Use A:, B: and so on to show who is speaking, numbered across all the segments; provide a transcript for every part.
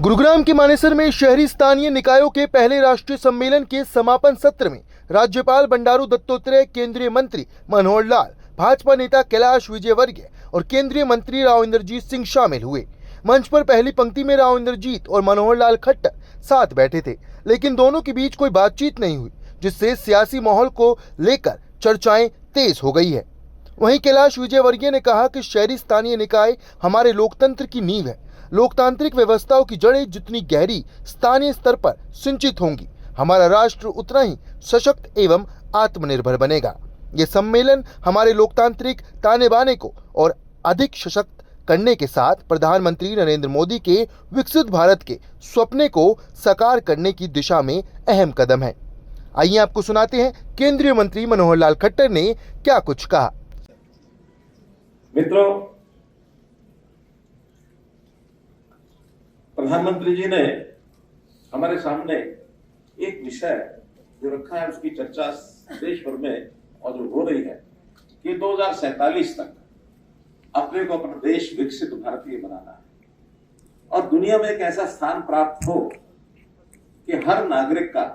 A: गुरुग्राम के मानेसर में शहरी स्थानीय निकायों के पहले राष्ट्रीय सम्मेलन के समापन सत्र में राज्यपाल बंडारू दत्तात्रेय, केंद्रीय मंत्री मनोहर लाल, भाजपा नेता कैलाश विजयवर्गीय और केंद्रीय मंत्री राव इंद्रजीत सिंह शामिल हुए। मंच पर पहली पंक्ति में राव इंद्रजीत और मनोहर लाल खट्टर साथ बैठे थे, लेकिन दोनों के बीच कोई बातचीत नहीं हुई, जिससे सियासी माहौल को लेकर चर्चाएं तेज हो गई है। वहीं कैलाश विजयवर्गीय ने कहा कि शहरी स्थानीय निकाय हमारे लोकतंत्र की नींव है। लोकतांत्रिक व्यवस्थाओं की जड़ें जितनी गहरी स्थानीय स्तर पर सिंचित होंगी, हमारा राष्ट्र उतना ही सशक्त एवं आत्मनिर्भर बनेगा। ये सम्मेलन हमारे लोकतांत्रिक ताने बाने को और अधिक सशक्त करने के साथ प्रधानमंत्री नरेंद्र मोदी के विकसित भारत के सपने को साकार करने की दिशा में अहम कदम है। आइए आपको सुनाते हैं केंद्रीय मंत्री मनोहर लाल खट्टर ने क्या कुछ कहा।
B: मित्रों, प्रधानमंत्री जी ने हमारे सामने एक विषय जो रखा है, उसकी चर्चा देश भर में और जो हो रही है कि 2047 तक अपने को अपना देश विकसित भारतीय बनाना है और दुनिया में एक ऐसा स्थान प्राप्त हो कि हर नागरिक का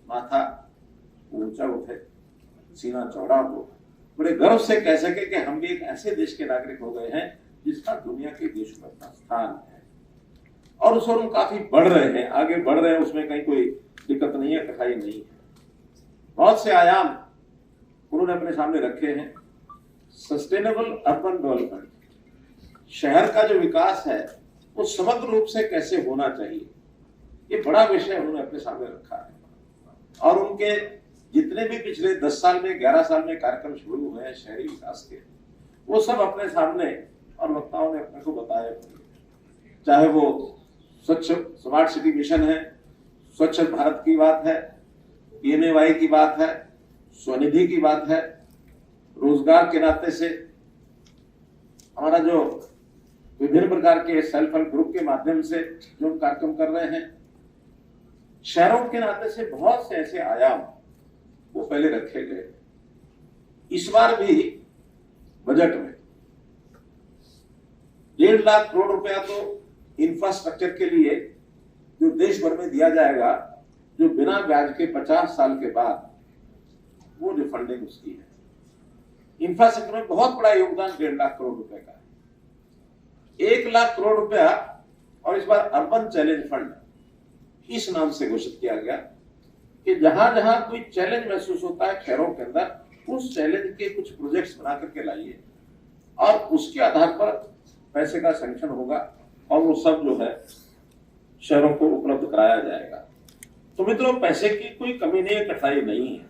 B: माथा ऊंचा उठे, सीना चौड़ा हो, बड़े गर्व से कह सके कि हम भी एक ऐसे देश के नागरिक हो गए हैं जिसका दुनिया के देशों में अपना स्थान है। और उस ओर हम काफी बढ़ रहे हैं, आगे बढ़ रहे हैं, उसमें कहीं कोई दिक्कत नहीं है, कठिनाई नहीं है। बहुत से आयाम उन्होंने अपने सामने रखे हैं। सस्टेनेबल अर्बन डेवलपमेंट, शहर का जो विकास है वो समग्र रूप से कैसे होना चाहिए, ये बड़ा विषय उन्होंने अपने सामने रखा है। और उनके जितने भी पिछले 10 साल में 11 साल में कार्यक्रम शुरू हुए हैं शहरी विकास के, वो सब अपने सामने और वक्ताओं ने अपने को बताए। चाहे वो स्वच्छ स्मार्ट सिटी मिशन है, स्वच्छ भारत की बात है, PMAY की बात है, स्वनिधि की बात है, रोजगार के नाते से हमारा जो विभिन्न प्रकार के सेल्फ हेल्प ग्रुप के माध्यम से जो कार्यक्रम कर रहे हैं, शहरों के नाते से बहुत से ऐसे आयाम वो पहले रखे गए। इस बार भी बजट में 1.5 लाख करोड़ रुपया तो इंफ्रास्ट्रक्चर के लिए जो देश भर में दिया जाएगा, जो बिना ब्याज के 50 साल के बाद वो रिफंडिंग उसकी है। इंफ्रास्ट्रक्चर में बहुत बड़ा योगदान 1.5 लाख करोड़ रुपए का है। 1 लाख करोड़ रुपया और इस बार अर्बन चैलेंज फंड इस नाम से घोषित किया गया कि जहां जहां कोई चैलेंज महसूस होता है शहरों के अंदर, उस चैलेंज के कुछ प्रोजेक्ट्स बना करके लाइए और उसके आधार पर पैसे का सैंक्शन होगा और वो सब जो है शहरों को उपलब्ध कराया जाएगा। तो मित्रों, पैसे की कोई कमी नहीं है, कठिनाई नहीं है,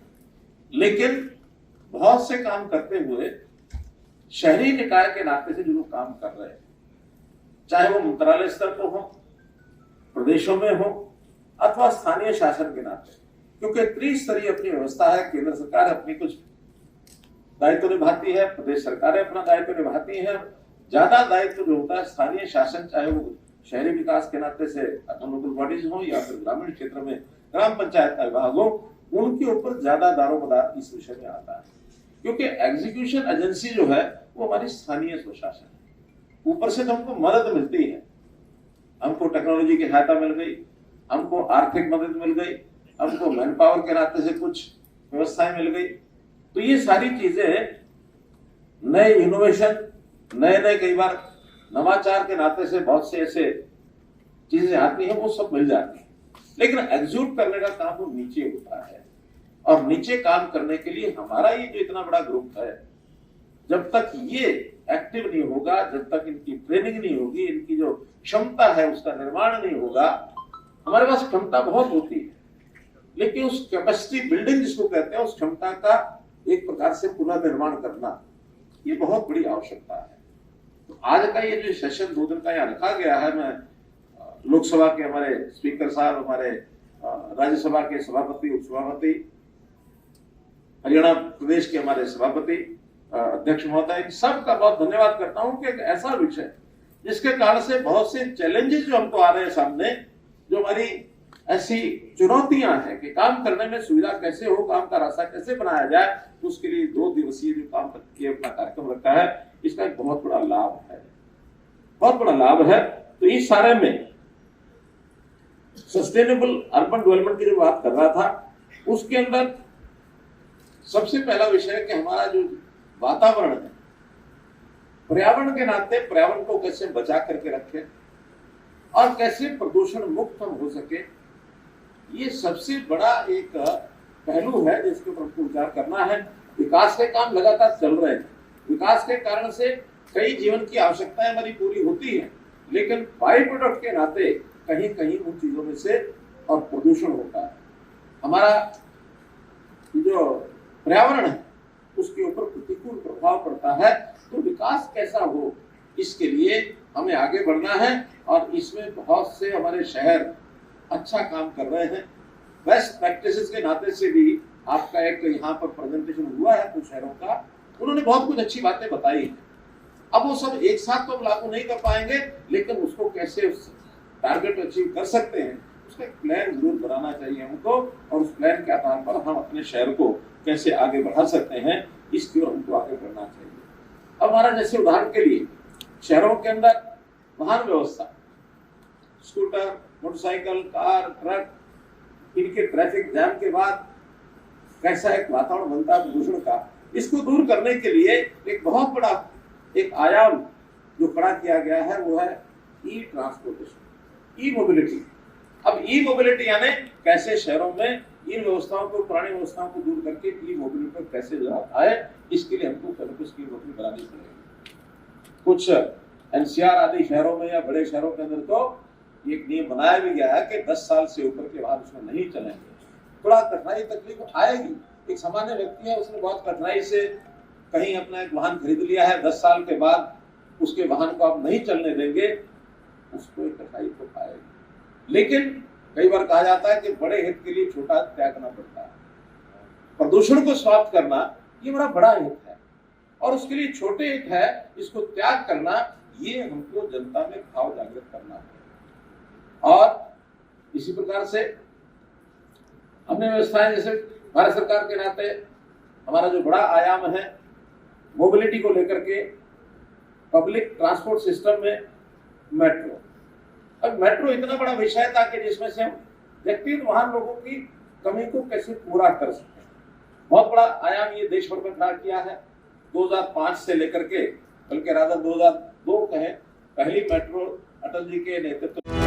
B: लेकिन बहुत से काम करते हुए शहरी निकाय के नाते से जो लोग काम कर रहे हैं, चाहे वो मंत्रालय स्तर पर हो, प्रदेशों में हो अथवा स्थानीय शासन के नाते, क्योंकि त्रिस्तरीय अपनी व्यवस्था है। केंद्र सरकार अपनी कुछ दायित्व निभाती है, प्रदेश सरकारें अपना दायित्व निभाती है, ज्यादा दायित्व जो होता है स्थानीय शासन, चाहे वो शहरी विकास के नाते से अर्बन लोकल बॉडीज हो या फिर ग्रामीण क्षेत्र में ग्राम पंचायत का विभाग हो, उनके ऊपर ज्यादा दारोमदार इस विषय में आता है। क्योंकि एग्जीक्यूशन एजेंसी जो है वो हमारी स्थानीय स्वशासन है। ऊपर से तो हमको मदद मिलती है, हमको टेक्नोलॉजी की सहायता मिल गई, हमको आर्थिक मदद मिल गई, हमको मैन पावर के नाते से कुछ व्यवस्थाएं मिल गई। तो ये सारी चीजें नए इनोवेशन, नए कई बार नवाचार के नाते से बहुत से ऐसे चीजें आती हैं, वो सब मिल जाती हैं। लेकिन एग्जीक्यूट करने का काम वो नीचे होता है और नीचे काम करने के लिए हमारा ये जो इतना बड़ा ग्रुप है, जब तक ये एक्टिव नहीं होगा, जब तक इनकी ट्रेनिंग नहीं होगी, इनकी जो क्षमता है उसका निर्माण नहीं होगा। हमारे पास क्षमता बहुत होती है, लेकिन उस कैपेसिटी बिल्डिंग जिसको कहते हैं, उस क्षमता का एक प्रकार से पुनर्निर्माण करना, ये बहुत बड़ी आवश्यकता है। तो आज का ये जो सेशन 2 दिन का यहाँ रखा गया है, मैं लोकसभा के हमारे स्पीकर साहब, हमारे राज्यसभा के सभापति, उपसभापति, हरियाणा प्रदेश के हमारे सभापति, अध्यक्ष महोदय, इन सब का बहुत धन्यवाद करता हूं कि एक ऐसा विषय जिसके कारण से बहुत से चैलेंजेस जो हमको आ रहे हैं सामने, जो हमारी ऐसी चुनौतियां हैं कि काम करने में सुविधा कैसे हो, काम का रास्ता कैसे बनाया जाए, उसके लिए 2 दिवसीय जो काम करके अपना कार्यक्रम रखा है, इसका एक बहुत बड़ा लाभ है, बहुत बड़ा लाभ है। तो इस सारे में सस्टेनेबल अर्बन डेवलपमेंट की जो बात कर रहा था, उसके अंदर सबसे पहला विषय है कि हमारा जो वातावरण है, पर्यावरण के नाते पर्यावरण को कैसे बचा करके रखें और कैसे प्रदूषण मुक्त हम हो सके, ये सबसे बड़ा एक पहलू है जिसके ऊपर हमको विचार करना है। विकास के काम लगातार चल रहे हैं, विकास के कारण से कई जीवन की आवश्यकताएं हमारी पूरी होती हैं, लेकिन बाई प्रोडक्ट के नाते कहीं कहीं उन चीजों में से और प्रदूषण होता है। हमारा जो पर्यावरण है उसके ऊपर प्रतिकूल प्रभाव पड़ता है। तो विकास कैसा हो, इसके लिए हमें आगे बढ़ना है और इसमें बहुत से हमारे शहर अच्छा काम कर रहे हैं। बेस्ट प्रैक्टिसेस के नाते से भी आपका एक यहाँ पर प्रेजेंटेशन हुआ है कुछ शहरों का, उन्होंने बहुत कुछ अच्छी बातें बताई हैं। अब वो सब एक साथ तो हम लागू नहीं कर पाएंगे, लेकिन उसको कैसे टारगेट अचीव कर सकते हैं उसका एक प्लान जरूर बनाना चाहिए हमको, और उस प्लान के आधार पर हम अपने शहर को कैसे आगे बढ़ा सकते हैं इसकी ओर हमको आगे बढ़ना चाहिए। अब हमारा जैसे उदाहरण के लिए शहरों के अंदर वाहन व्यवस्था, स्कूटर, मोटरसाइकिल, कार, ट्रक, इनके ट्रैफिक जैम के बाद कैसा एक वातावरण बनता है प्रदूषण का, इसको दूर करने के लिए एक बहुत बड़ा एक आयाम जो खड़ा किया गया है वो है ई ट्रांसपोर्टेशन, ई मोबिलिटी। अब ई मोबिलिटी यानी कैसे शहरों में इन व्यवस्थाओं को, पुरानी व्यवस्थाओं को दूर करके ई मोबिलिटी पर कैसे आए, इसके लिए हमको कैंपस की रोटी बनानी पड़ेगी। कुछ एनसीआर आदि शहरों में या बड़े शहरों के अंदर तो एक नियम बनाया भी गया है कि 10 साल से ऊपर के बाद उसमें नहीं चलेंगे। थोड़ा कठिनाई तकलीफ आएगी, एक सामान्य व्यक्ति है उसने बहुत कठिनाई से कहीं अपना एक वाहन खरीद लिया है, 10 साल के बाद उसके वाहन को आप नहीं चलने देंगे, उसको एक कठिनाई तो पाएगी। लेकिन कई बार कहा जाता है कि बड़े हित के लिए छोटा त्यागना पड़ता है। प्रदूषण को समाप्त करना ये बड़ा बड़ा हित है और उसके लिए छोटे हित है, इसको त्याग करना, ये हमको जनता में भाव जागृत करना है। और इसी प्रकार से हमने व्यवस्थाएं, जैसे भारत सरकार के नाते हमारा जो बड़ा आयाम है मोबिलिटी को लेकर के, पब्लिक ट्रांसपोर्ट सिस्टम में मेट्रो। अब मेट्रो इतना बड़ा विषय था कि जिसमें से हम व्यक्तिगत वाहन लोगों की कमी को कैसे पूरा कर सकते हैं, बहुत बड़ा आयाम ये देश भर में खड़ा किया है। 2005 से लेकर के, बल्कि राधा 2002 कहें, पहली मेट्रो अटल जी के नेतृत्व